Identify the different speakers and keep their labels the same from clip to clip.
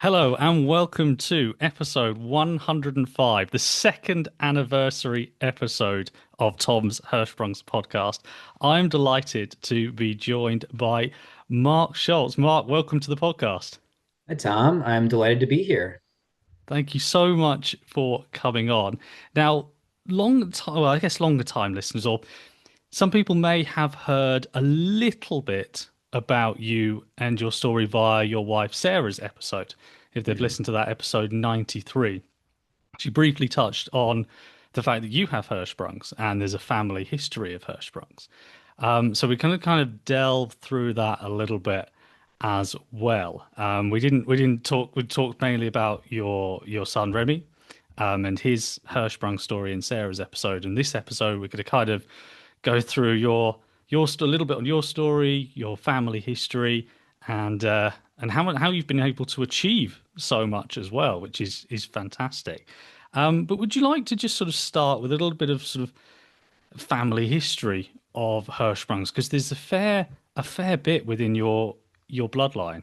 Speaker 1: Hello and welcome to episode 105, the second anniversary episode of Tom's Hirschsprung's podcast. I'm delighted to be joined by Mark Schulz. Mark, welcome to the podcast.
Speaker 2: Hi, Tom. I'm delighted to be here.
Speaker 1: Thank you so much for coming on. Now, long time, well, I guess longer time listeners, or some people may have heard a little bit about you and your story via your wife Sarah's episode, if they've
Speaker 2: Mhm.
Speaker 1: listened to that episode 93. She briefly touched on the fact that you have Hirschsprungs and there's a family history of Hirschsprungs. So we kind of delve through that a little bit as well. We didn't talk. We talked mainly about your son Remy, and his Hirschsprung story in Sarah's episode. In this episode, we're going to kind of go through a little bit on your story, your family history, and how you've been able to achieve so much as well, which is fantastic. But would you like to just sort of start with a little bit of sort of family history of Hirschsprungs because there's a fair bit within your bloodline.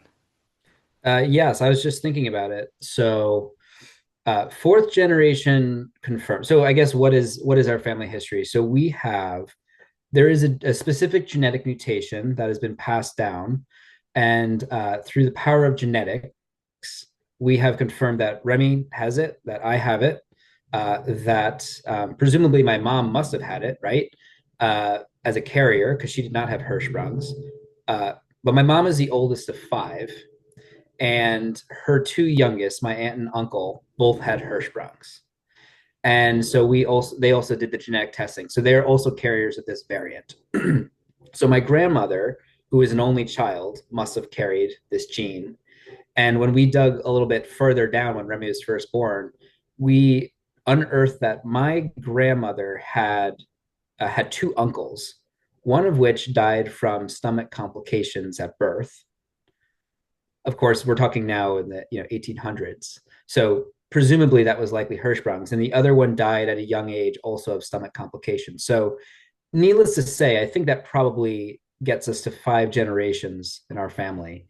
Speaker 2: Yes, I was just thinking about it. Fourth generation confirmed. So, I guess what is our family history? So, there is a specific genetic mutation that has been passed down, and through the power of genetics, we have confirmed that Remy has it, that I have it, that presumably my mom must have had it, right? As a carrier, because she did not have Hirschsprungs. Uh, but my mom is the oldest of five, and her two youngest, my aunt and uncle, both had Hirschsprungs. And so they also did the genetic testing. So they're also carriers of this variant. So my grandmother, who is an only child, must have carried this gene. And when we dug a little bit further down when Remy was first born, we unearthed that my grandmother had two uncles, one of which died from stomach complications at birth. Of course, we're talking now in the 1800s. So presumably that was likely Hirschsprung's, and the other one died at a young age, also of stomach complications. So, needless to say, I think that probably gets us to five generations in our family.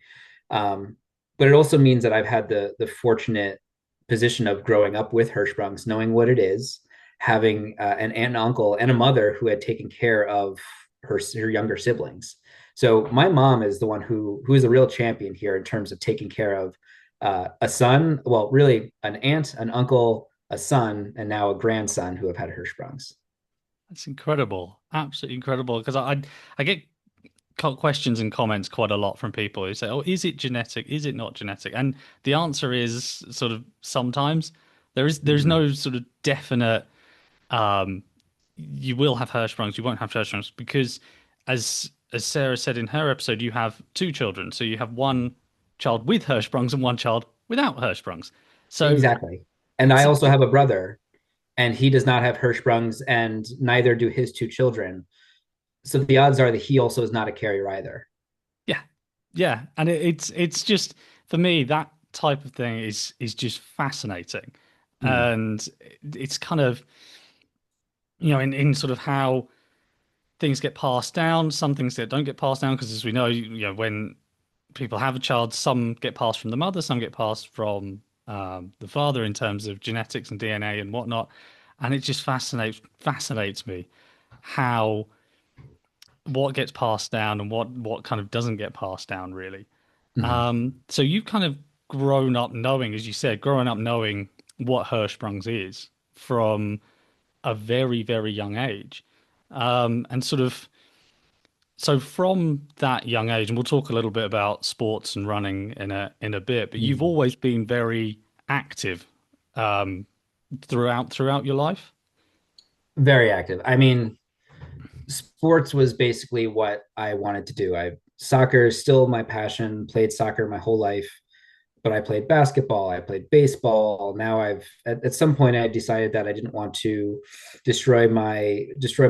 Speaker 2: But it also means that I've had the fortunate position of growing up with Hirschsprung's, knowing what it is, having an aunt and uncle and a mother who had taken care of her younger siblings. So my mom is the one who is a real champion here in terms of taking care of a son, well, really an aunt, an uncle, a son, and now a grandson who have had Hirschsprungs.
Speaker 1: That's incredible, absolutely incredible. Because I get questions and comments quite a lot from people who say, "Oh, is it genetic? Is it not genetic?" And the answer is sort of sometimes there's
Speaker 2: Mm-hmm.
Speaker 1: no sort of definite. Um, you will have Hirschsprungs, you won't have Hirschsprungs because, as Sarah said in her episode, you have two children, so you have one child with Hirschsprungs and one child without Hirschsprungs. So
Speaker 2: Exactly. And I
Speaker 1: it's
Speaker 2: also have a brother, and he does not have Hirschsprungs, and neither do his two children. So the odds are that he also is not a carrier either.
Speaker 1: yeah, yeah, and it's just for me that type of thing is just fascinating,
Speaker 2: Mm.
Speaker 1: and it's kind of in sort of how things get passed down, some things that don't get passed down because as we know, when people have a child, some get passed from the mother, some get passed from the father in terms of genetics and DNA and whatnot, and it just fascinates me how what gets passed down and what kind of doesn't get passed down really.
Speaker 2: Mhm.
Speaker 1: So you've kind of grown up knowing, as you said, growing up knowing what Hirschsprung's is from a very young age, and sort of so from that young age, and we'll talk a little bit about sports and running in a bit, but you've
Speaker 2: Mhm.
Speaker 1: always been very active um, throughout your life.
Speaker 2: Very active. I mean, sports was basically what I wanted to do. I Soccer is still my passion. Played soccer my whole life, but I played basketball, I played baseball. Now at some point I decided that I didn't want to destroy my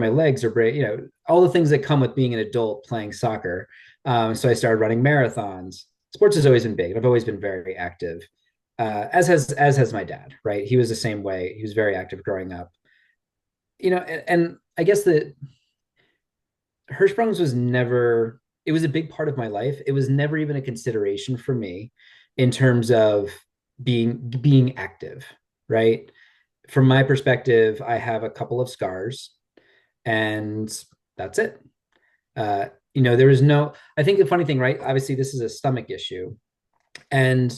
Speaker 2: legs or break, all the things that come with being an adult playing soccer. So I started running marathons. Sports has always been big. I've always been very active. As has my dad, right? He was the same way. He was very active growing up. And I guess that Hirschsprung's was never. it was a big part of my life. It was never even a consideration for me in terms of being active, right? From my perspective, I have a couple of scars, and that's it. There was no. I think the funny thing, right? Obviously, this is a stomach issue, and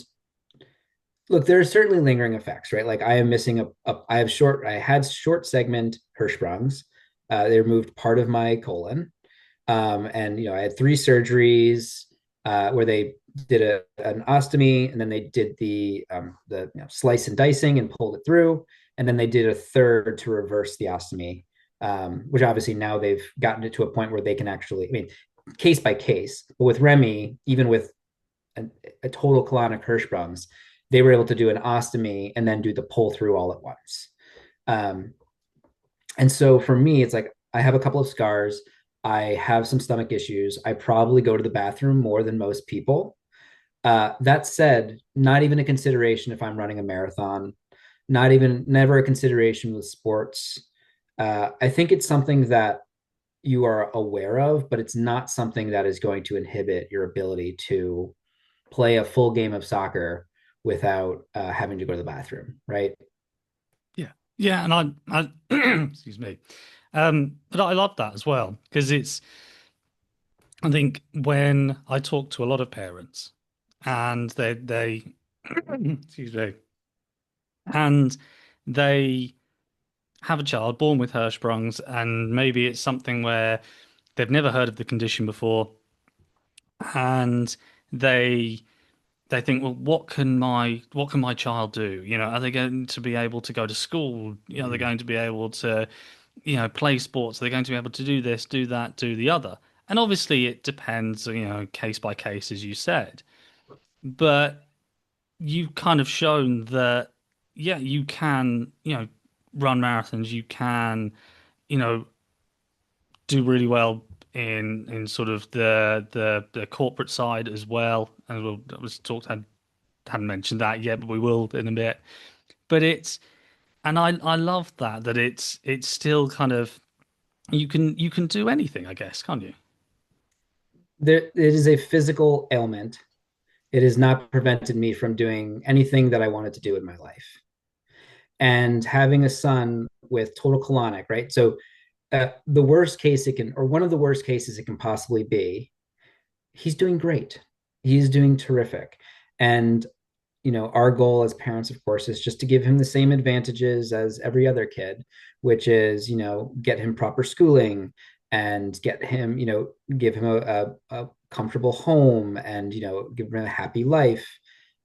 Speaker 2: look, there are certainly lingering effects, right? Like I am missing I had short segment Hirschsprungs. They removed part of my colon. And I had 3 surgeries where they did an ostomy, and then they did the slice and dicing and pulled it through, and then they did a third to reverse the ostomy, which obviously now they've gotten it to a point where they can actually, I mean, case by case. But with Remy, even with a total colonic Hirschsprungs, they were able to do an ostomy and then do the pull through all at once. Um, and so for me, it's like I have a couple of scars. I have some stomach issues. I probably go to the bathroom more than most people. That said, not even a consideration if I'm running a marathon, never a consideration with sports. I think it's something that you are aware of, but it's not something that is going to inhibit your ability to play a full game of soccer without having to go to the bathroom, right?
Speaker 1: Yeah. Yeah, and I excuse me. But I love that as well because I think when I talk to a lot of parents and they excuse me, and they have a child born with Hirschsprung's, and maybe it's something where they've never heard of the condition before, and they they think, well, what can my child do? Are they going to be able to go to school? They're going to be able to, play sports. They're going to be able to do this, do that, do the other. And obviously, it depends, case by case, as you said. But you've kind of shown that, yeah, you can, run marathons. You can, you know, do really well in sort of the corporate side as well. And we'll I was talked hadn't mentioned that yet, but we will in a bit. But I love that it's still kind of you can do anything, I guess, can't you?
Speaker 2: It is a physical ailment. It has not prevented me from doing anything that I wanted to do in my life. And having a son with total colonic, right? So the worst case it can, or one of the worst cases it can possibly be, he's doing great. He's doing terrific. And our goal as parents, of course, is just to give him the same advantages as every other kid, which is, get him proper schooling and get him, give him a comfortable home and, give him a happy life.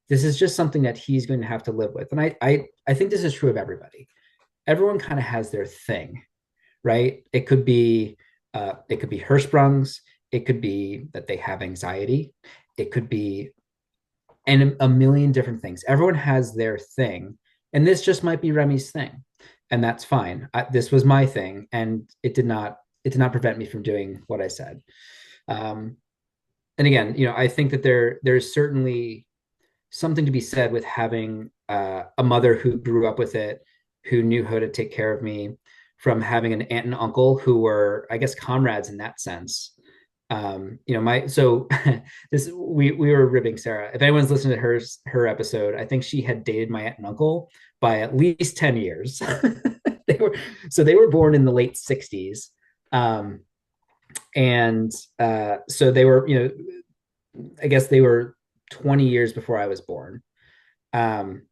Speaker 2: This is just something that he's going to have to live with. And I think this is true of everybody. Everyone kind of has their thing, right? It could be Hirschsprung's. It could be that they have anxiety. It could be and a million different things. Everyone has their thing, and this just might be Remy's thing, and that's fine. This was my thing, and it did not prevent me from doing what I said. Um, and again, I think that there's certainly something to be said with having a mother who grew up with it, who knew how to take care of me, from having an aunt and uncle who were, I guess, comrades in that sense. My so this we were ribbing Sarah. If anyone's listened to her episode, I think she had dated my aunt and uncle by at least 10 years. they were born in the late 60s. And so they were, I guess they were 20 years before I was born. Um,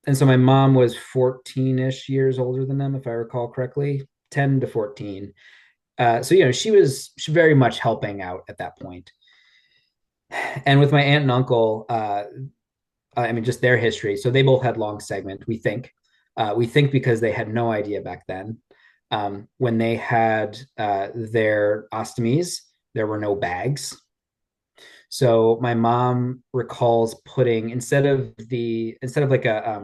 Speaker 2: and so my mom was 14-ish years older than them, if I recall correctly, 10 to 14. So she very much helping out at that point. And with my aunt and uncle, I mean, just their history. So they both had long segment. We think because they had no idea back then. When they had their ostomies, there were no bags. So my mom recalls putting instead of like the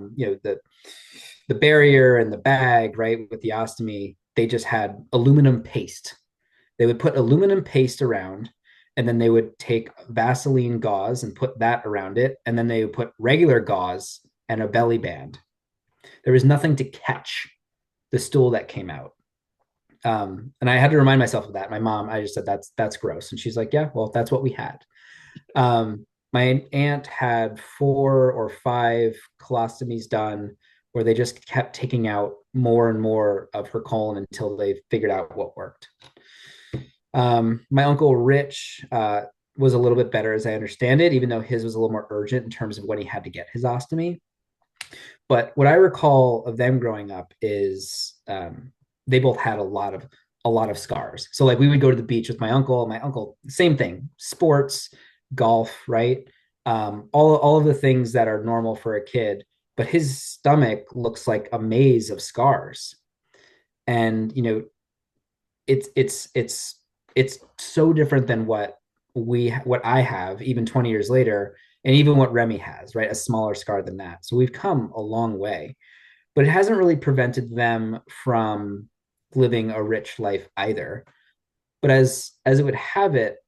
Speaker 2: barrier and the bag, right, with the ostomy, they just had aluminum paste. They would put aluminum paste around, and then they would take Vaseline gauze and put that around it, and then they would put regular gauze and a belly band. There was nothing to catch the stool that came out. And I had to remind myself of that. My mom, I just said, that's gross. And she's like, yeah, well, that's what we had. My aunt had 4 or 5 colostomies done where they just kept taking out more and more of her colon until they figured out what worked. My uncle Rich was a little bit better, as I understand it, even though his was a little more urgent in terms of when he had to get his ostomy. But what I recall of them growing up is they both had a lot of scars. So like we would go to the beach with my uncle. My uncle, same thing, sports, golf, right? All of the things that are normal for a kid, but his stomach looks like a maze of scars. And it's so different than what I have even 20 years later, and even what Remy has, right? A smaller scar than that. So we've come a long way, but it hasn't really prevented them from living a rich life either. But as it would have it,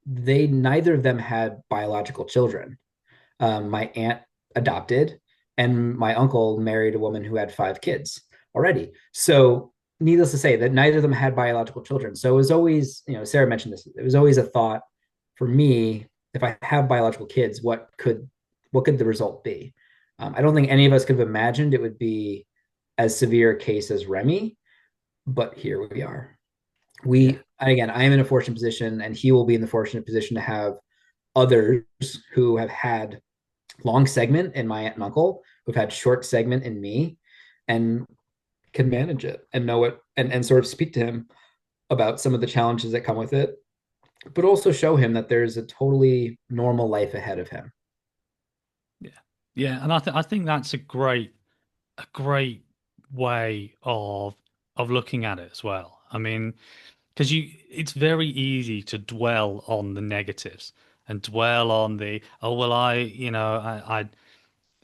Speaker 2: they neither of them had biological children. My aunt adopted, and my uncle married a woman who had 5 kids already. So, needless to say, that neither of them had biological children. So it was always, Sarah mentioned this. It was always a thought for me: if I have biological kids, what could the result be? I don't think any of us could have imagined it would be as severe a case as Remy, but here we are.
Speaker 1: Yeah.
Speaker 2: Again, I am in a fortunate position, and he will be in the fortunate position to have others who have had long segment in my aunt and uncle, who've had short segment in me, and can manage it and know it, and sort of speak to him about some of the challenges that come with it, but also show him that there's a totally normal life ahead of him.
Speaker 1: Yeah. Yeah. And I think that's a great way of looking at it as well. I mean, because it's very easy to dwell on the negatives and dwell on the, oh well, I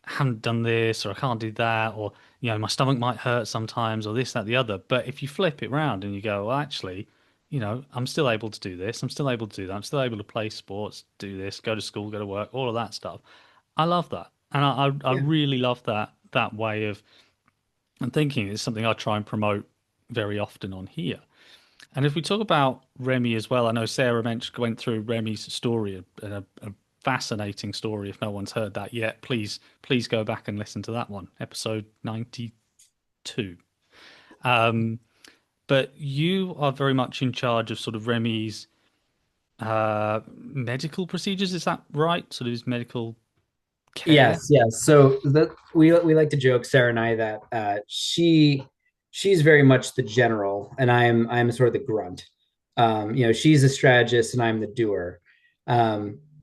Speaker 1: haven't done this, or I can't do that, or my stomach might hurt sometimes, or this, that, the other. But if you flip it round and you go, well, actually, I'm still able to do this, I'm still able to do that, I'm still able to play sports, do this, go to school, go to work, all of that stuff. I love that, and I
Speaker 2: Yeah.
Speaker 1: really love that way of thinking. It's something I try and promote very often on here. And if we talk about Remy as well, I know Sarah mentioned went through Remy's story, a fascinating story. If no one's heard that yet, please go back and listen to that one, episode 92. Um, but you are very much in charge of sort of Remy's medical procedures. Is that right? Sort of his medical care.
Speaker 2: Yes, yes. So we like to joke, Sarah and I, that she's very much the general, and I'm sort of the grunt. She's a strategist, and I'm the doer.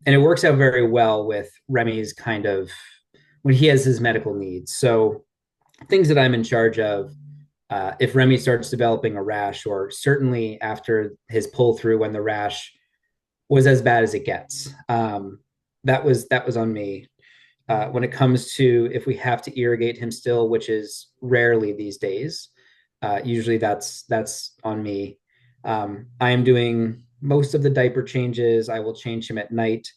Speaker 2: And it works out very well with Remy's kind of when he has his medical needs. So things that I'm in charge of, if Remy starts developing a rash, or certainly after his pull through when the rash was as bad as it gets, that was on me. When it comes to if we have to irrigate him still, which is rarely these days, usually that's on me. I am doing most of the diaper changes. I will change him at night.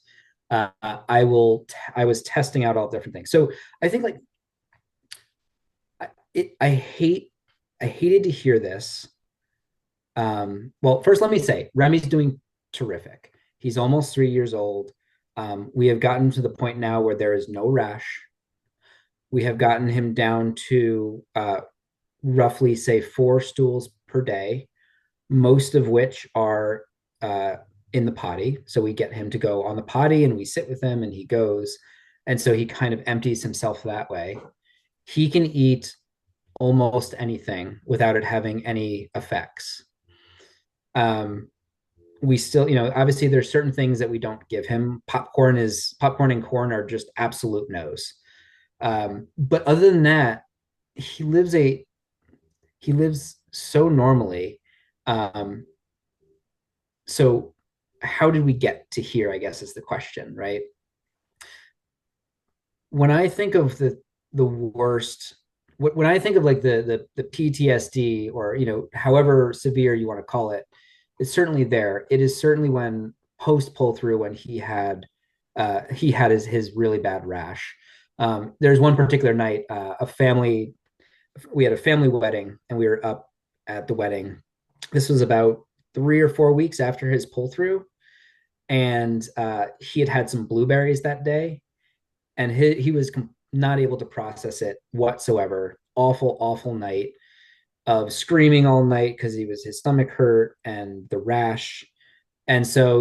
Speaker 2: I was testing out all different things. So I think like I hated to hear this. Well, first let me say Remy's doing terrific. He's almost 3 years old. We have gotten to the point now where there is no rash. We have gotten him down to roughly, say, 4 stools per day, most of which are in the potty. So we get him to go on the potty and we sit with him and he goes. And so he kind of empties himself that way. He can eat almost anything without it having any effects. Um, we still, obviously there's certain things that we don't give him. Popcorn and corn are just absolute no's. But other than that, he lives a he lives so normally. Um, so how did we get to here? I guess is the question, right? When I think of the worst, when I think of like the PTSD, or however severe you want to call it, it's certainly there. It is certainly when post pull through, when he had his really bad rash. There's one particular night, we had a family wedding, and we were up at the wedding. This was about 3 or 4 weeks after his pull through, and he had had some blueberries that day, and he was not able to process it whatsoever. Awful, awful night of screaming all night because his stomach hurt and the rash. And so,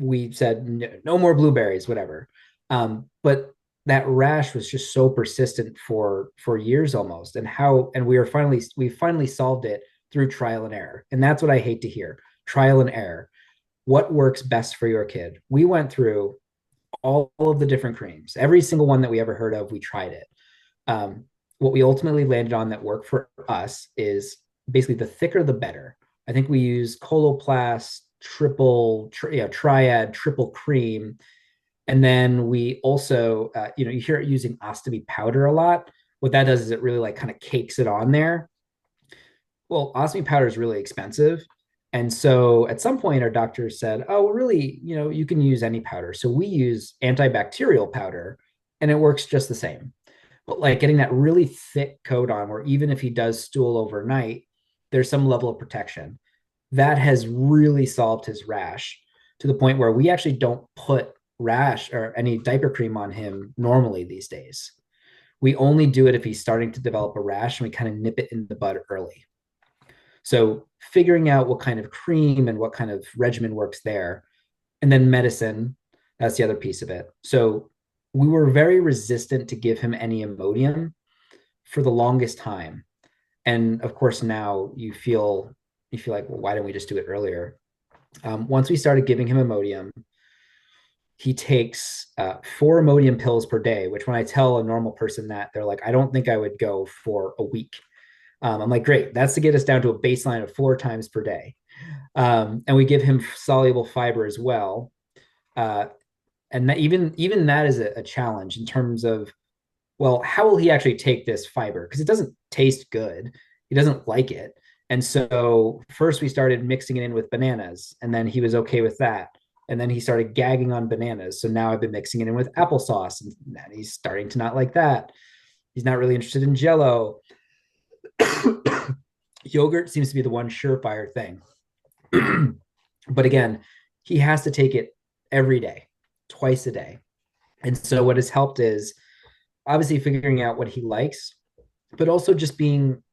Speaker 2: we said no more blueberries, whatever. But that rash was just so persistent for years almost, and we finally solved it through trial and error. And that's what I hate to hear. Trial and error. What works best for your kid? We went through all of the different creams, every single one that we ever heard of. We tried it. What we ultimately landed on that worked for us is basically the thicker the better. I think we use Coloplast triad triple cream, and then we also you hear it using ostomy powder a lot. What that does is it really like kind of cakes it on there. Well, ostomy powder is really expensive. And so at some point, our doctor said, oh, well, really, you can use any powder. So we use antibacterial powder, and it works just the same. But like getting that really thick coat on, where even if he does stool overnight, there's some level of protection. That has really solved his rash to the point where we actually don't put rash or any diaper cream on him normally these days. We only do it if he's starting to develop a rash, and we kind of nip it in the bud early. So figuring out what kind of cream and what kind of regimen works there. And then medicine, that's the other piece of it. So we were very resistant to give him any Imodium for the longest time. And of course, now you feel like, well, why didn't we just do it earlier? Once we started giving him Imodium, he takes 4 Imodium pills per day, which when I tell a normal person that, they're like, I don't think I would go for a week. I'm like, great, that's to get us down to a baseline of 4 times per day. And we give him soluble fiber as well. Uh, and that, even that is a challenge in terms of, well, how will he actually take this fiber? Because it doesn't taste good. He doesn't like it. And so first we started mixing it in with bananas, and then he was okay with that. And then he started gagging on bananas. So now I've been mixing it in with applesauce, and he's starting to not like that. He's not really interested in Jello. Yogurt seems to be the one surefire thing. But again, he has to take it every day, twice a day. And so what has helped is obviously figuring out what he likes, but also just being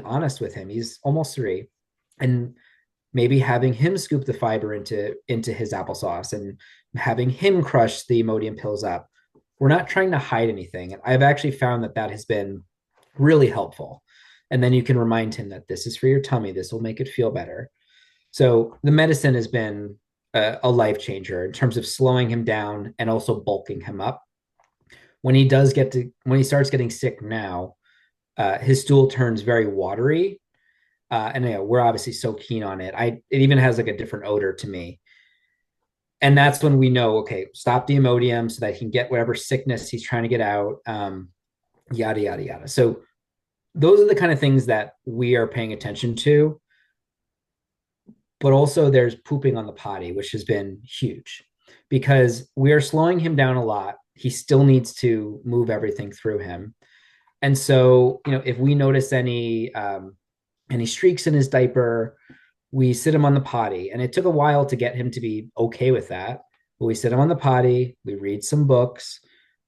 Speaker 2: honest with him. He's almost 3, and maybe having him scoop the fiber into his applesauce and having him crush the Imodium pills up. We're not trying to hide anything. I've actually found that has been really helpful. And then you can remind him that this is for your tummy. This will make it feel better. So the medicine has been a life changer in terms of slowing him down and also bulking him up. When he starts getting sick now, his stool turns very watery. And we're obviously so keen on it. It even has like a different odor to me. And that's when we know, okay, stop the Imodium so that he can get whatever sickness he's trying to get out. Yada, yada, yada. So those are the kind of things that we are paying attention to. But also there's pooping on the potty, which has been huge because we are slowing him down a lot. He still needs to move everything through him. And so, if we notice any streaks in his diaper, we sit him on the potty. And it took a while to get him to be okay with that. But we sit him on the potty, we read some books.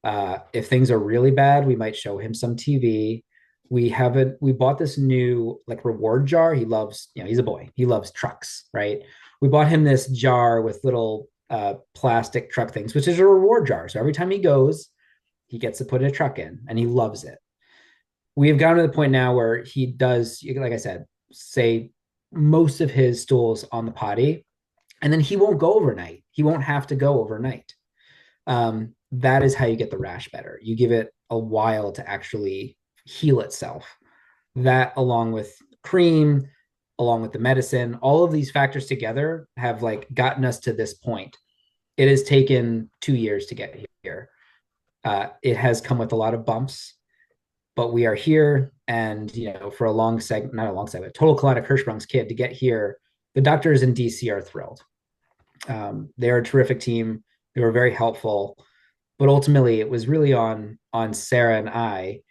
Speaker 2: If things are really bad, we might show him some TV. We bought this new like reward jar. He loves, he's a boy. He loves trucks, right? We bought him this jar with little plastic truck things, which is a reward jar. So every time he goes, he gets to put a truck in, and he loves it. We have gotten to the point now where he does, like I said, say most of his stools on the potty, and then he won't go overnight. He won't have to go overnight. That is how you get the rash better. You give it a while to actually heal itself. That, along with cream, along with the medicine, all of these factors together have like gotten us to this point. It has taken 2 years to get here. It has come with a lot of bumps, but we are here. And, for a long segment, not a long segment, Total Colonic Hirschsprung's kid to get here, the doctors in DC are thrilled. They're a terrific team. They were very helpful, but ultimately it was really on Sarah and I.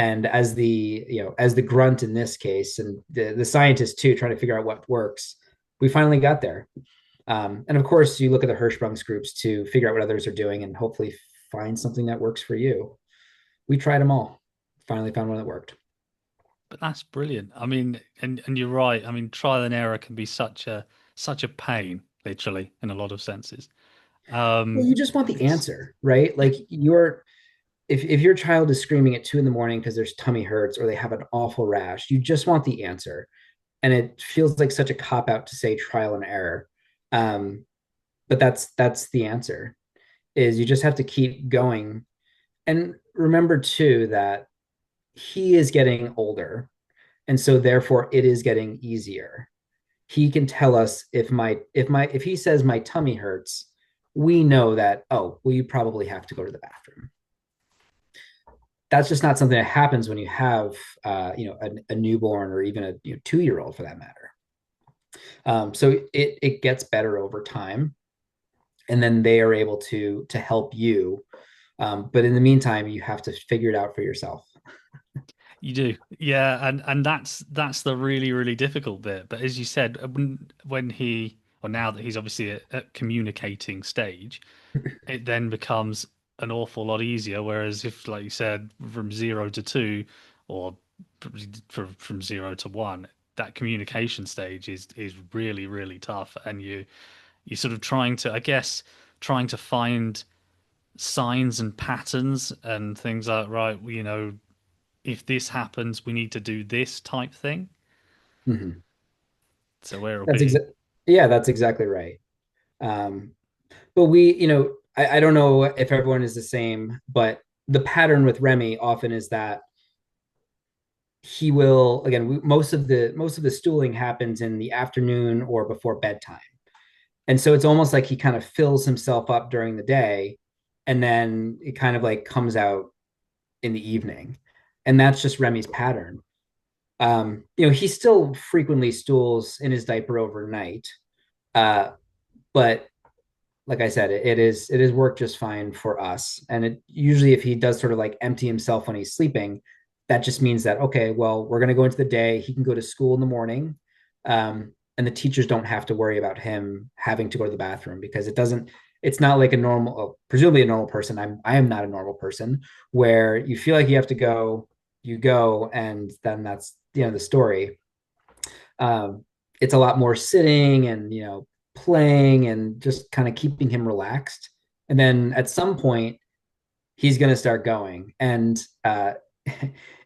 Speaker 2: And as the grunt in this case, and the scientist too, trying to figure out what works, we finally got there. And of course, you look at the Hirschsprung's groups to figure out what others are doing and hopefully find something that works for you. We tried them all. Finally found one that worked.
Speaker 1: But that's brilliant. I mean, and you're right. I mean, trial and error can be such a pain, literally, in a lot of senses.
Speaker 2: Well, you
Speaker 1: Um,
Speaker 2: just want the
Speaker 1: it's
Speaker 2: answer, right? Like if your child is screaming at 2 in the morning because there's tummy hurts or they have an awful rash, you just want the answer. And it feels like such a cop out to say trial and error. Um, but that's the answer is you just have to keep going. And remember too that he is getting older. And so therefore it is getting easier. He can tell us if he says my tummy hurts, we know that, oh, well, you probably have to go to the bathroom. That's just not something that happens when you have a newborn or even a 2-year-old for that matter. So it gets better over time, and then they are able to help you. But in the meantime, you have to figure it out for yourself.
Speaker 1: You do, yeah, and that's the really really difficult bit. But as you said, when he or now that he's obviously at communicating stage, it then becomes an awful lot easier. Whereas if, like you said, from 0 to 2, or from 0 to 1, that communication stage is really really tough, and you're sort of trying to, I guess, trying to find signs and patterns and things like, right, if this happens, we need to do this type thing.
Speaker 2: Mm-hmm.
Speaker 1: So where it'll
Speaker 2: That's
Speaker 1: be,
Speaker 2: exactly Yeah, that's exactly right. Um, but I don't know if everyone is the same, but the pattern with Remy often is that he will again most of the stooling happens in the afternoon or before bedtime. And so it's almost like he kind of fills himself up during the day and then it kind of like comes out in the evening. And that's just Remy's pattern. He still frequently stools in his diaper overnight. But like I said, it is worked just fine for us. And it usually if he does sort of like empty himself when he's sleeping, that just means that okay, well, we're gonna go into the day. He can go to school in the morning. And the teachers don't have to worry about him having to go to the bathroom because it's not like a normal, presumably a normal person. I am not a normal person where you feel like you have to go, you go, and then that's the end of the story. It's a lot more sitting and playing and just kind of keeping him relaxed. And then at some point, he's going to start going. And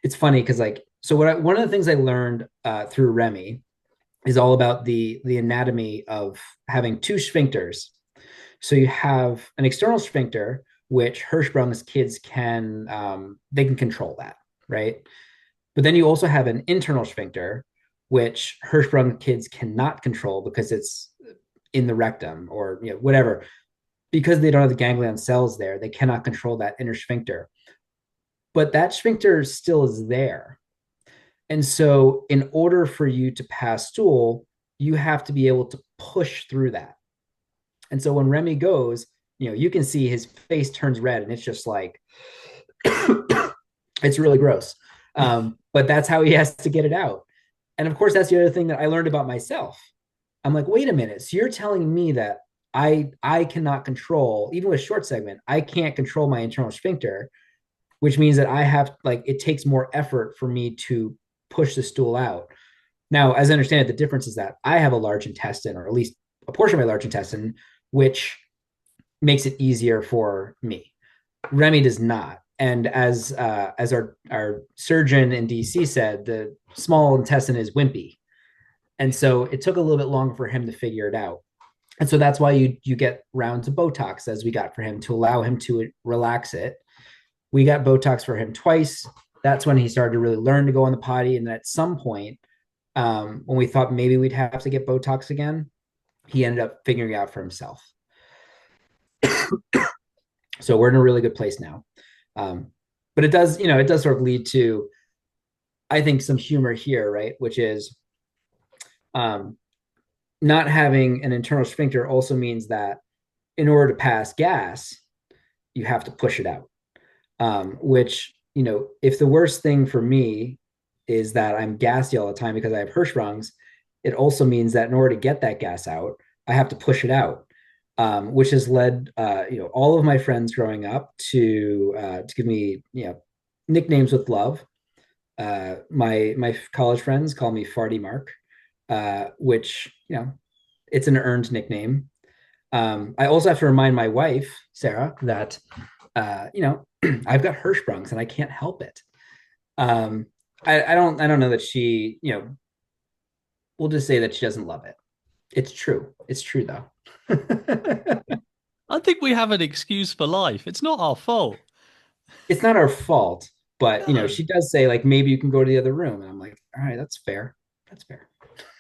Speaker 2: it's funny because one of the things I learned through Remy is all about the anatomy of having two sphincters. So you have an external sphincter, which Hirschsprung's kids they can control that, right? But then you also have an internal sphincter, which Hirschsprung kids cannot control because it's in the rectum or whatever. Because they don't have the ganglion cells there, they cannot control that inner sphincter. But that sphincter still is there. And so, in order for you to pass stool, you have to be able to push through that. And so, when Remy goes, you can see his face turns red, and it's just like, it's really gross. But that's how he has to get it out. And of course, that's the other thing that I learned about myself. I'm like, wait a minute. So you're telling me that I cannot control, even with short segment, I can't control my internal sphincter, which means that I have it takes more effort for me to push the stool out. Now, as I understand it, the difference is that I have a large intestine, or at least a portion of my large intestine, which makes it easier for me. Remy does not. And as our surgeon in DC said, the small intestine is wimpy. And so it took a little bit longer for him to figure it out. And so that's why you get rounds of Botox as we got for him to allow him to relax it. We got Botox for him twice. That's when he started to really learn to go on the potty. And then at some point, when we thought maybe we'd have to get Botox again, he ended up figuring it out for himself. So we're in a really good place now. Um, but it does sort of lead to, I think, some humor here, right? Which is um, not having an internal sphincter also means that in order to pass gas, you have to push it out, which if the worst thing for me is that I'm gassy all the time because I have Hirschsprungs, it also means that in order to get that gas out, I have to push it out, which has led all of my friends growing up to give me nicknames with love. My college friends call me Farty Mark, which it's an earned nickname. I also have to remind my wife Sarah that I've got Hirschsprungs and I can't help it. Um, I don't know that she, we'll just say that she doesn't love it. It's true. It's true though.
Speaker 1: I think we have an excuse for life. It's not our fault.
Speaker 2: It's not our fault, but
Speaker 1: No.
Speaker 2: she does say like maybe you can go to the other room, and I'm like, all right, that's fair. That's fair.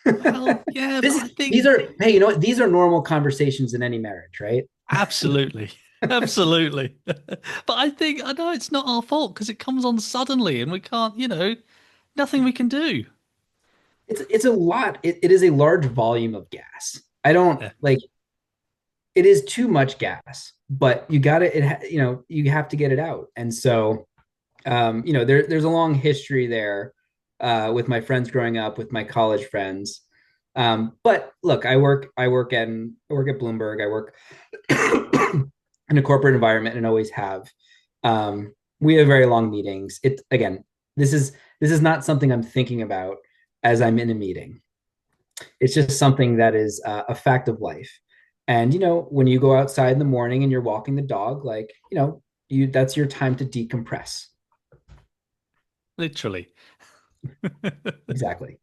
Speaker 1: Well, yeah, but I
Speaker 2: These
Speaker 1: think
Speaker 2: are hey, you know what? These are normal conversations in any marriage, right?
Speaker 1: absolutely. Absolutely. But I know it's not our fault because it comes on suddenly and we can't, nothing we can do.
Speaker 2: It's a lot. It is a large volume of gas. I don't
Speaker 1: Yeah.
Speaker 2: like it is too much gas, but you got to you have to get it out. And so there's a long history there with my friends growing up, with my college friends. But look, I work at Bloomberg. I work in a corporate environment and always have. We have very long meetings. It again, this is not something I'm thinking about as I'm in a meeting. It's just something that is a fact of life. And when you go outside in the morning and you're walking the dog, like you that's your time to decompress.
Speaker 1: Literally.
Speaker 2: Exactly.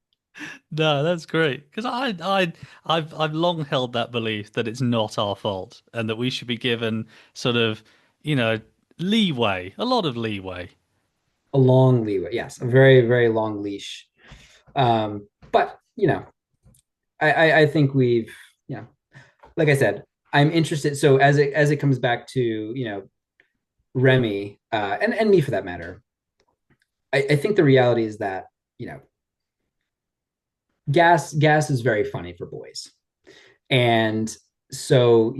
Speaker 1: No, that's great. Because I've long held that belief that it's not our fault and that we should be given sort of, you know, leeway, a lot of leeway.
Speaker 2: A long leeway, yes, a very very long leash. But I think we've like I said, I'm interested. So as it comes back to Remy and me for that matter, I think the reality is that you know gas is very funny for boys, and so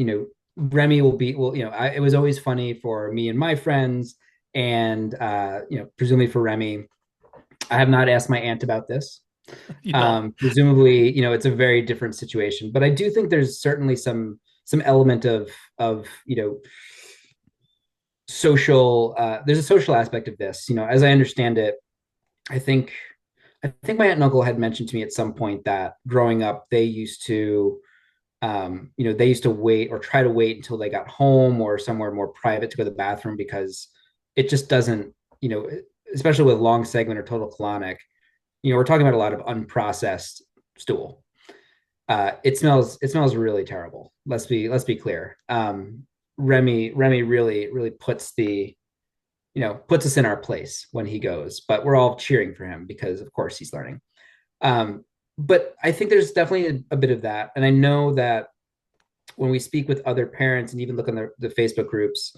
Speaker 2: Remy it was always funny for me and my friends, and presumably for Remy. I have not asked my aunt about this.
Speaker 1: You're not.
Speaker 2: Presumably, it's a very different situation, but I do think there's certainly some element of social. There's a social aspect of this. As I understand it, I think I think my aunt and uncle had mentioned to me at some point that growing up they used to wait or try to wait until they got home or somewhere more private to go to the bathroom because it just doesn't, especially with long segment or total colonic, we're talking about a lot of unprocessed stool. It smells really terrible. Let's be clear. Remy really puts us in our place when he goes, but we're all cheering for him because of course he's learning. Um, but I think there's definitely a bit of that. And I know that when we speak with other parents and even look on the Facebook groups,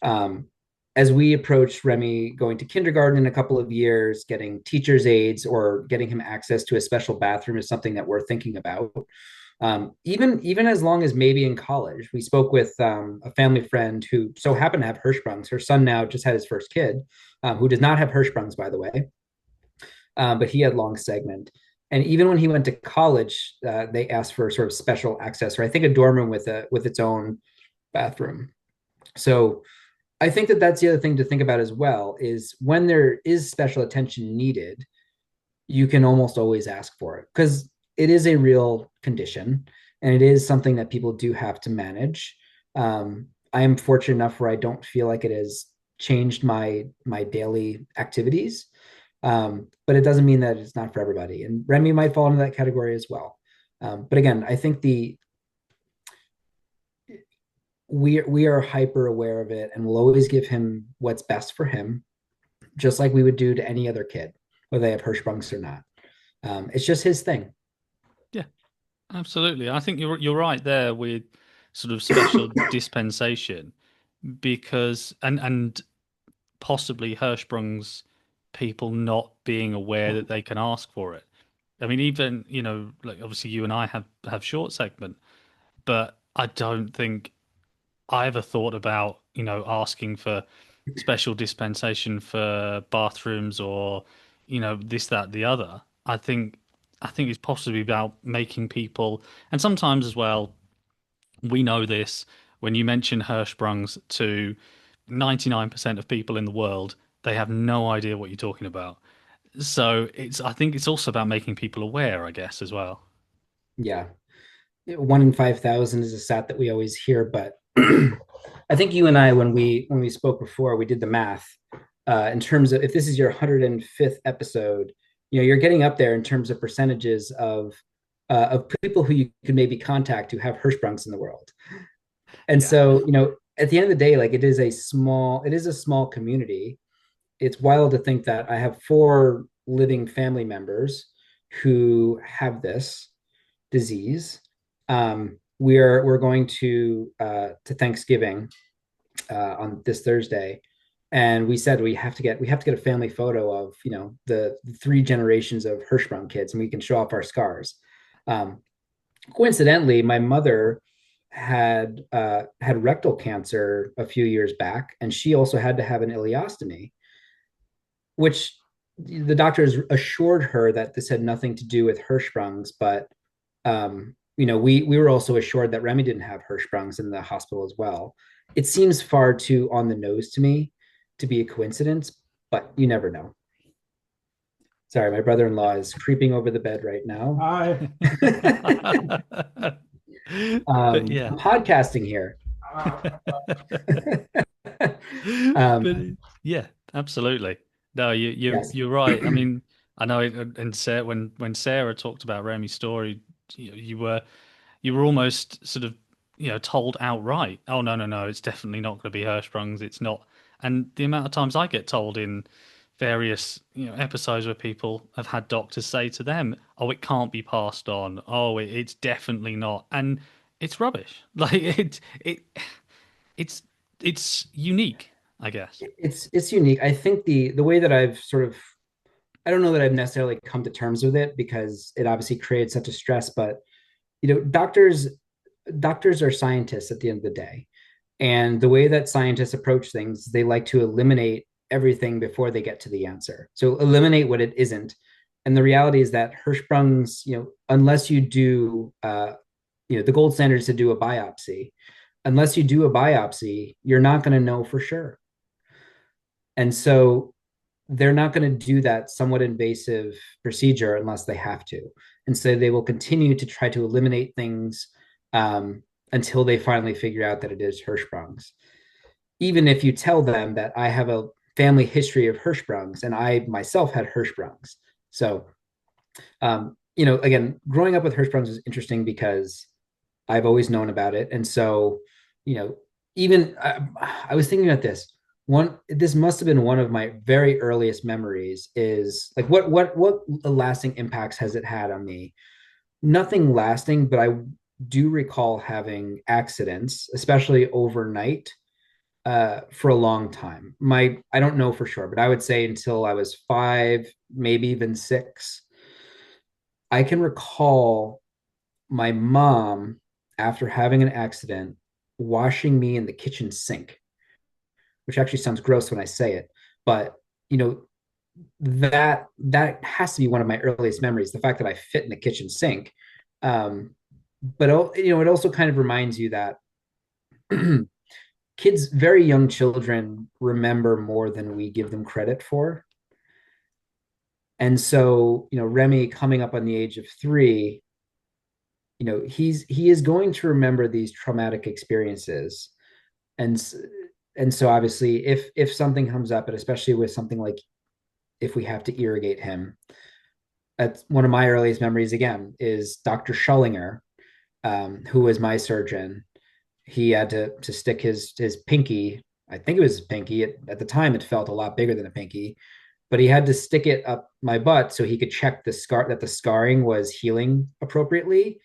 Speaker 2: um, as we approach Remy going to kindergarten in a couple of years, getting teacher's aides or getting him access to a special bathroom is something that we're thinking about. Even as long as maybe in college, we spoke with a family friend who so happened to have Hirschsprungs. Her son now just had his first kid, who does not have Hirschsprungs, by the way, but he had long segment. And even when he went to college, they asked for sort of special access, or I think a dorm room with its own bathroom. So I think that that's the other thing to think about as well is when there is special attention needed, you can almost always ask for it because it is a real condition and it is something that people do have to manage. I am fortunate enough where I don't feel like it has changed my daily activities, but it doesn't mean that it's not for everybody. And Remy might fall into that category as well. But again, I think we are hyper aware of it and we'll always give him what's best for him, just like we would do to any other kid, whether they have Hirschsprungs or not. It's just his thing.
Speaker 1: Yeah, absolutely. I think you're right there with sort of special dispensation because and possibly Hirschsprung's people not being aware that they can ask for it. I mean, even, like obviously you and I have short segment, but I don't think I ever thought about, asking for special dispensation for bathrooms or, this, that, the other. I think it's possibly about making people, and sometimes as well, we know this when you mention Hirschsprungs to 99% of people in the world, they have no idea what you're talking about. So I think it's also about making people aware, I guess, as well.
Speaker 2: Yeah. 1 in 5,000 is a stat that we always hear, but I think you and I, when we spoke before, we did the math in terms of if this is your 105th episode, you're getting up there in terms of percentages of people who you could maybe contact who have Hirschsprungs in the world. And
Speaker 1: Yeah.
Speaker 2: so, at the end of the day, like it is a small community. It's wild to think that I have 4 living family members who have this disease. We're going to Thanksgiving on this Thursday, and we said we have to get a family photo of the 3 generations of Hirschsprung kids, and we can show off our scars. Um, Coincidentally, my mother had rectal cancer a few years back, and she also had to have an ileostomy, which the doctors assured her that this had nothing to do with Hirschsprung's, but we were also assured that Remy didn't have Hirschsprung's in the hospital as well. It seems far too on the nose to me to be a coincidence, but you never know. Sorry, my brother-in-law is creeping over the bed right now.
Speaker 3: Hi.
Speaker 1: But yeah.
Speaker 2: I'm podcasting here.
Speaker 1: But
Speaker 2: um,
Speaker 1: yeah, absolutely. No,
Speaker 2: yes.
Speaker 1: you're right. I mean, I know, and Sarah, when Sarah talked about Remy's story, you were almost sort of, told outright, oh, no, no, no, it's definitely not going to be Hirschsprung's. It's not. And the amount of times I get told in various, episodes where people have had doctors say to them, oh, it can't be passed on. Oh, it's definitely not. And it's rubbish. Like it's it's unique, I guess.
Speaker 2: It's unique. I think the way that I've sort of I don't know that I've necessarily come to terms with it because it obviously creates such a stress, but doctors are scientists at the end of the day. And the way that scientists approach things, they like to eliminate everything before they get to the answer. So eliminate what it isn't. And the reality is that Hirschsprung's, unless you do, the gold standard is to do a biopsy. Unless you do a biopsy, you're not going to know for sure. And so they're not going to do that somewhat invasive procedure unless they have to. And so they will continue to try to eliminate things until they finally figure out that it is Hirschsprung's. Even if you tell them that I have a family history of Hirschsprung's and I myself had Hirschsprung's. So, again, growing up with Hirschsprung's is interesting because I've always known about it. And so, even I was thinking about this this must have been one of my very earliest memories is like what lasting impacts has it had on me? Nothing lasting, but I do recall having accidents, especially overnight, for a long time. I don't know for sure, but I would say until I was 5, maybe even 6. I can recall my mom, after having an accident, washing me in the kitchen sink, which actually sounds gross when I say it, but you know that has to be one of my earliest memories. The fact that I fit in the kitchen sink, but it also kind of reminds you that kids, very young children, remember more than we give them credit for. And so, Remy coming up on the age of 3, he is going to remember these traumatic experiences, and and so obviously, if something comes up, and especially with something like if we have to irrigate him, that's one of my earliest memories. Again, is Dr. Schullinger, who was my surgeon. He had to stick his pinky. I think it was his pinky. At the time, it felt a lot bigger than a pinky, but he had to stick it up my butt so he could check that the scarring was healing appropriately.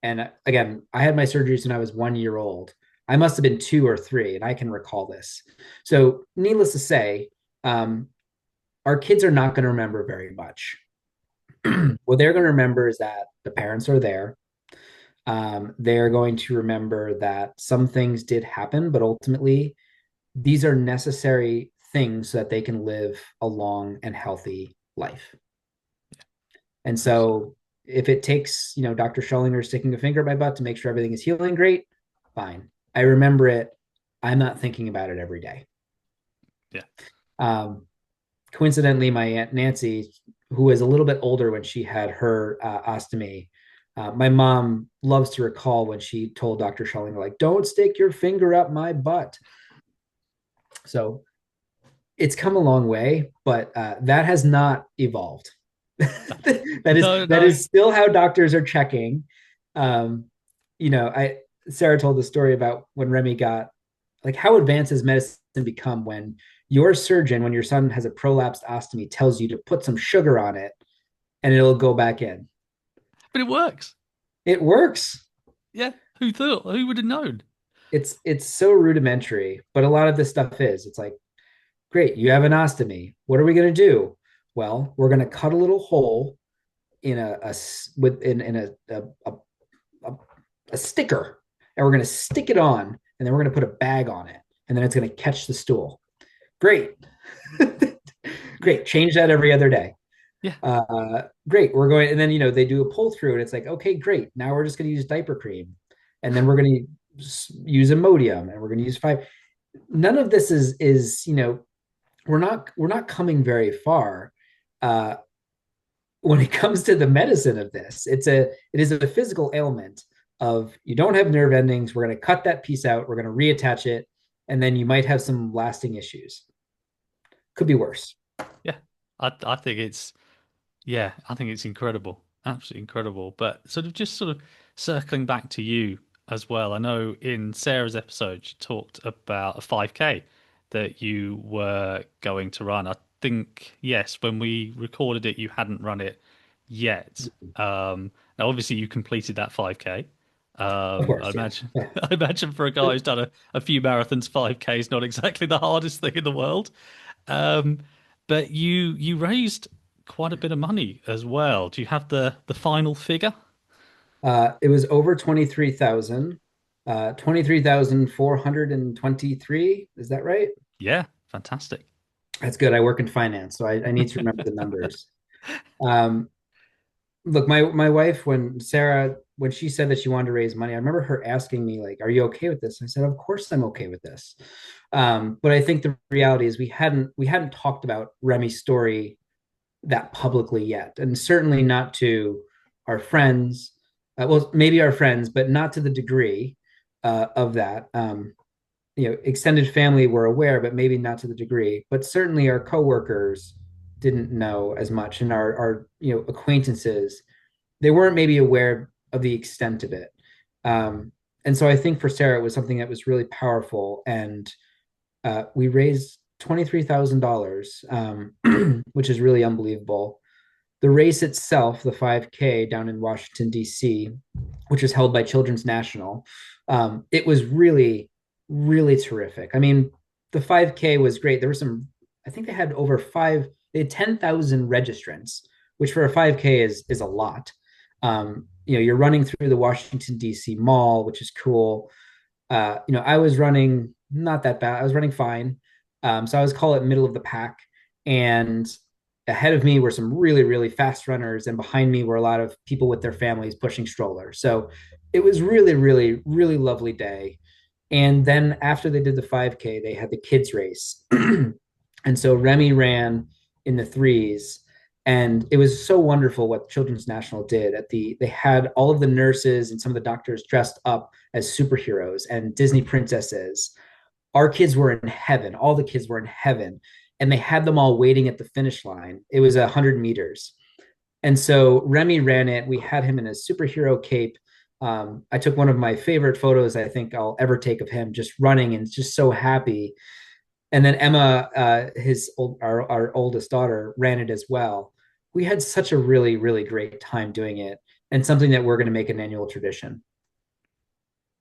Speaker 2: And again, I had my surgeries when I was 1 year old. I must have been 2 or 3, and I can recall this. So, needless to say, our kids are not going to remember very much. What they're going to remember is that the parents are there. They're going to remember that some things did happen, but ultimately, these are necessary things so that they can live a long and healthy life. And
Speaker 1: Absolutely.
Speaker 2: so if it takes, Dr. Schollinger sticking a finger in my butt to make sure everything is healing great, fine. I remember it. I'm not thinking about it every day.
Speaker 1: Yeah.
Speaker 2: Um, Coincidentally, my Aunt Nancy, who was a little bit older when she had her ostomy, my mom loves to recall when she told Dr. Schollinger, like, don't stick your finger up my butt. So it's come a long way, but that has not evolved. that is
Speaker 1: No,
Speaker 2: that
Speaker 1: no.
Speaker 2: is still how doctors are checking. Um, I Sarah told the story about when Remy got, like, how advanced has medicine become when your surgeon, when your son has a prolapsed ostomy, tells you to put some sugar on it and it'll go back in.
Speaker 1: But it works.
Speaker 2: It works.
Speaker 1: Yeah. Who thought? Who would have known?
Speaker 2: It's so rudimentary, but a lot of this stuff is. It's like, great, you have an ostomy. What are we going to do? Well, we're going to cut a little hole in a with in a, a sticker, and we're going to stick it on, and then we're going to put a bag on it, and then it's going to catch the stool. Great. Great, change that every other day.
Speaker 1: Yeah.
Speaker 2: Great, we're going, and then they do a pull through, and it's like, okay, great, now we're just going to use diaper cream, and then we're going to use Imodium, and we're going to use five. None of this is we're not coming very far. uh when it comes to the medicine of this, it is a physical ailment of, you don't have nerve endings, we're going to cut that piece out, we're going to reattach it, and then you might have some lasting issues. Could be worse.
Speaker 1: Yeah. I think it's yeah, I think it's incredible. Absolutely incredible. But sort of circling back to you as well. I know in Sarah's episode she talked about a 5K that you were going to run. I think yes, when we recorded it you hadn't run it yet. Now obviously you completed that 5K.
Speaker 2: Of
Speaker 1: I
Speaker 2: course, yeah,
Speaker 1: imagine
Speaker 2: yeah.
Speaker 1: I imagine for a guy who's done a few marathons, 5K is not exactly the hardest thing in the world. Um, but you raised quite a bit of money as well. Do you have the final figure?
Speaker 2: It was over 23,000, 23,423. Is that right?
Speaker 1: Yeah, fantastic.
Speaker 2: That's good. I work in finance, so I need to remember the numbers. Um, Look, my wife, when she said that she wanted to raise money, I remember her asking me, like, are you okay with this? I said, of course I'm okay with this. But I think the reality is we hadn't talked about Remy's story that publicly yet, and certainly not to our friends. Well, maybe our friends, but not to the degree of that. Extended family were aware, but maybe not to the degree. But certainly our coworkers didn't know as much, and our acquaintances, they weren't maybe aware of the extent of it. Um, and so I think for Sarah, it was something that was really powerful, and we raised $23,000, which is really unbelievable. The race itself, the 5K down in Washington, D.C., which is held by Children's National, it was really, really terrific. I mean, the 5K was great. There were I think they had 10,000 registrants, which for a 5K is a lot. You're running through the Washington, D.C. mall, which is cool. I was running not that bad. I was running fine. So I was call it middle of the pack. And ahead of me were some really, really fast runners. And behind me were a lot of people with their families pushing strollers. So it was really, really, really lovely day. And then after they did the 5K, they had the kids race. And so Remy ran in the threes. And it was so wonderful what Children's National did. They had all of the nurses and some of the doctors dressed up as superheroes and Disney princesses. Our kids were in heaven. All the kids were in heaven. And they had them all waiting at the finish line. It was 100 meters. And so Remy ran it. We had him in a superhero cape. I took one of my favorite photos I think I'll ever take of him just running and just so happy. And then Emma, our oldest daughter, ran it as well. We had such a really, really great time doing it, and something that we're going to make an annual tradition.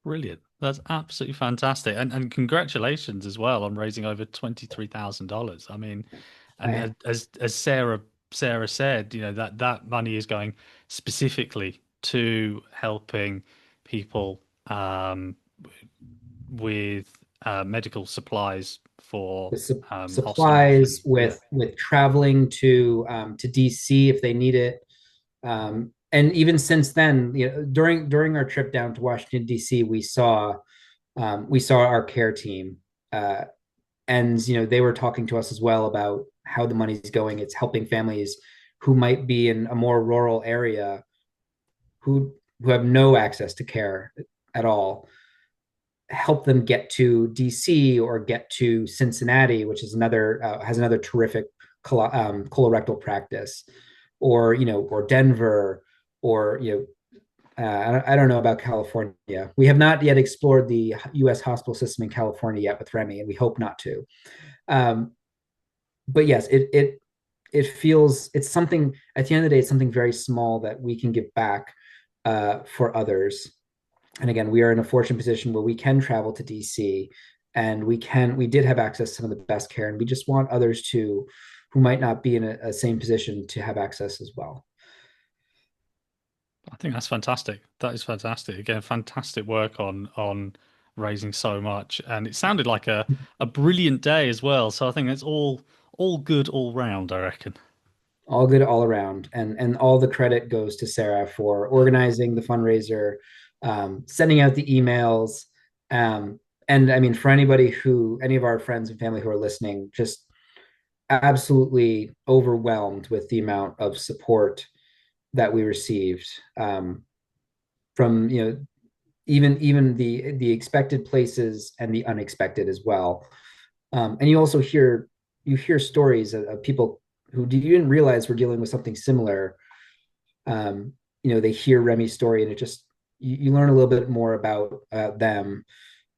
Speaker 1: Brilliant. That's absolutely fantastic. And congratulations as well on raising over $23,000. I mean, and
Speaker 2: I,
Speaker 1: as Sarah said, that money is going specifically to helping people with medical supplies for
Speaker 2: With
Speaker 1: hospitals and
Speaker 2: supplies,
Speaker 1: yeah.
Speaker 2: with traveling to DC if they need it. And even since then, during our trip down to Washington D.C., we saw our care team, uh, and they were talking to us as well about how the money's going. It's helping families who might be in a more rural area who have no access to care at all, help them get to DC or get to Cincinnati, which is another has another terrific colorectal practice, or Denver, or I don't know about California. We have not yet explored the U.S. hospital system in California yet with Remy, and we hope not to. Um, but yes, it feels it's something at the end of the day. It's something very small that we can give back for others. And again, we are in a fortunate position where we can travel to DC, and we did have access to some of the best care, and we just want others to who might not be in a same position to have access as well.
Speaker 1: I think that's fantastic. That is fantastic. Again, fantastic work on raising so much, and it sounded like a brilliant day as well. So I think it's all good all round, I reckon.
Speaker 2: All good all around, and all the credit goes to Sarah for organizing the fundraiser, sending out the emails, and I mean, for any of our friends and family who are listening, just absolutely overwhelmed with the amount of support that we received, from even the expected places and the unexpected as well. And you hear stories of people who you didn't realize were dealing with something similar. They hear Remy's story, and it just you learn a little bit more about them.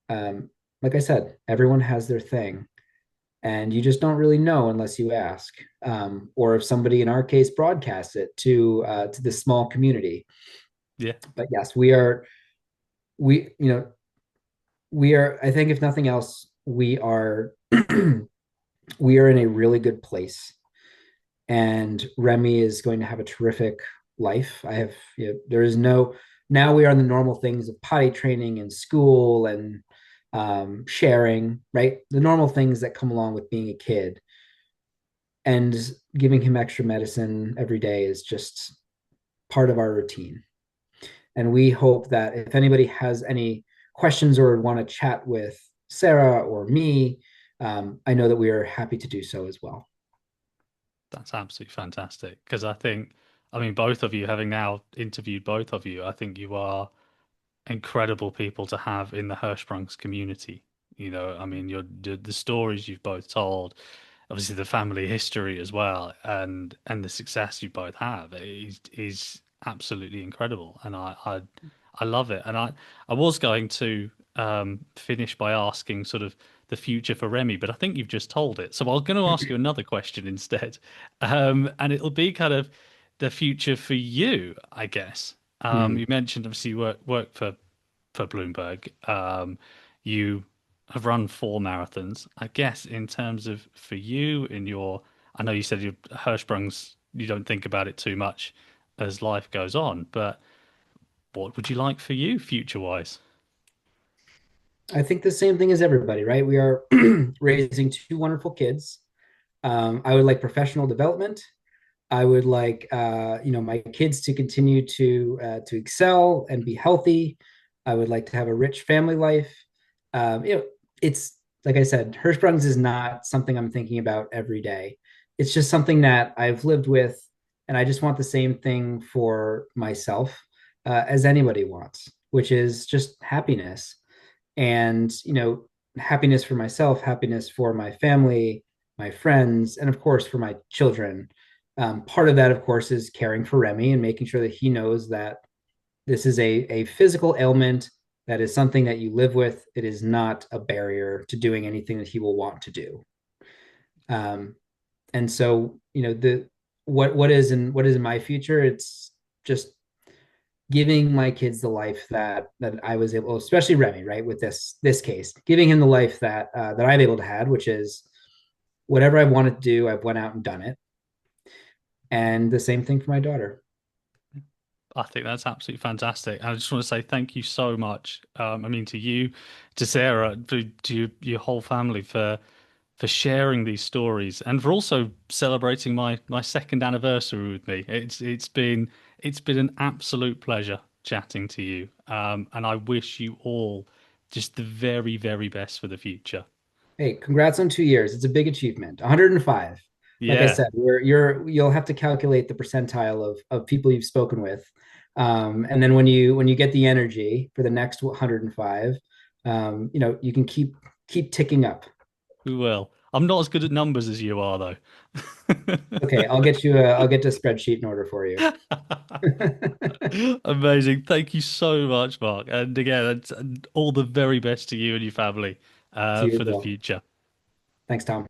Speaker 2: Like I said, everyone has their thing, and you just don't really know unless you ask, or if somebody, in our case, broadcasts it to this small community.
Speaker 1: Yeah.
Speaker 2: But yes, we are. I think if nothing else, we are in a really good place, and Remy is going to have a terrific life. There is no, now we are in the normal things of potty training and school and sharing, right? The normal things that come along with being a kid. And giving him extra medicine every day is just part of our routine. And we hope that if anybody has any questions or want to chat with Sarah or me, I know that we are happy to do so as well.
Speaker 1: That's absolutely fantastic because I mean, both of you, having now interviewed both of you, I think you are incredible people to have in the Hirschsprung's community. I mean, the stories you've both told, obviously the family history as well, and the success you both have is absolutely incredible, and I love it. And I was going to finish by asking sort of the future for Remy, but I think you've just told it. So I'm going to ask you another question instead, and it'll be kind of the future for you, I guess.
Speaker 2: Mm.
Speaker 1: You mentioned obviously you work for Bloomberg. You have run 4 marathons. I guess in terms of for you in your, I know you said your Hirschsprung's, you don't think about it too much as life goes on, but what would you like for you future wise?
Speaker 2: I think the same thing as everybody, right? We are raising two wonderful kids. I would like professional development. I would like my kids to continue to excel and be healthy. I would like to have a rich family life. It's like I said, Hirschsprung's is not something I'm thinking about every day. It's just something that I've lived with, and I just want the same thing for myself, as anybody wants, which is just happiness. And happiness for myself, happiness for my family, my friends, and of course for my children. Part of that, of course, is caring for Remy and making sure that he knows that this is a physical ailment, that is something that you live with. It is not a barrier to doing anything that he will want to do. um, and so the what is in my future, it's just giving my kids the life that I was able, especially Remy, right? With this case, giving him the life that I'm able to have, which is whatever I wanted to do, I've went out and done it. And the same thing for my daughter.
Speaker 1: I think that's absolutely fantastic. And I just want to say thank you so much. I mean, to you, to Sarah, to your whole family for sharing these stories and for also celebrating my second anniversary with me. It's been an absolute pleasure chatting to you. And I wish you all just the very, very best for the future.
Speaker 2: Hey, congrats on 2 years. It's a big achievement. 105. Like I
Speaker 1: Yeah,
Speaker 2: said, you'll have to calculate the percentile of people you've spoken with. And then when you get the energy for the next 105, you can keep ticking up.
Speaker 1: we will. I'm not as good at numbers as you are, though.
Speaker 2: Okay, I'll get a spreadsheet in order for you.
Speaker 1: Amazing. Thank you so much, Mark. And again, all the very best to you and your family
Speaker 2: To you as
Speaker 1: for the
Speaker 2: well.
Speaker 1: future.
Speaker 2: Thanks, Tom.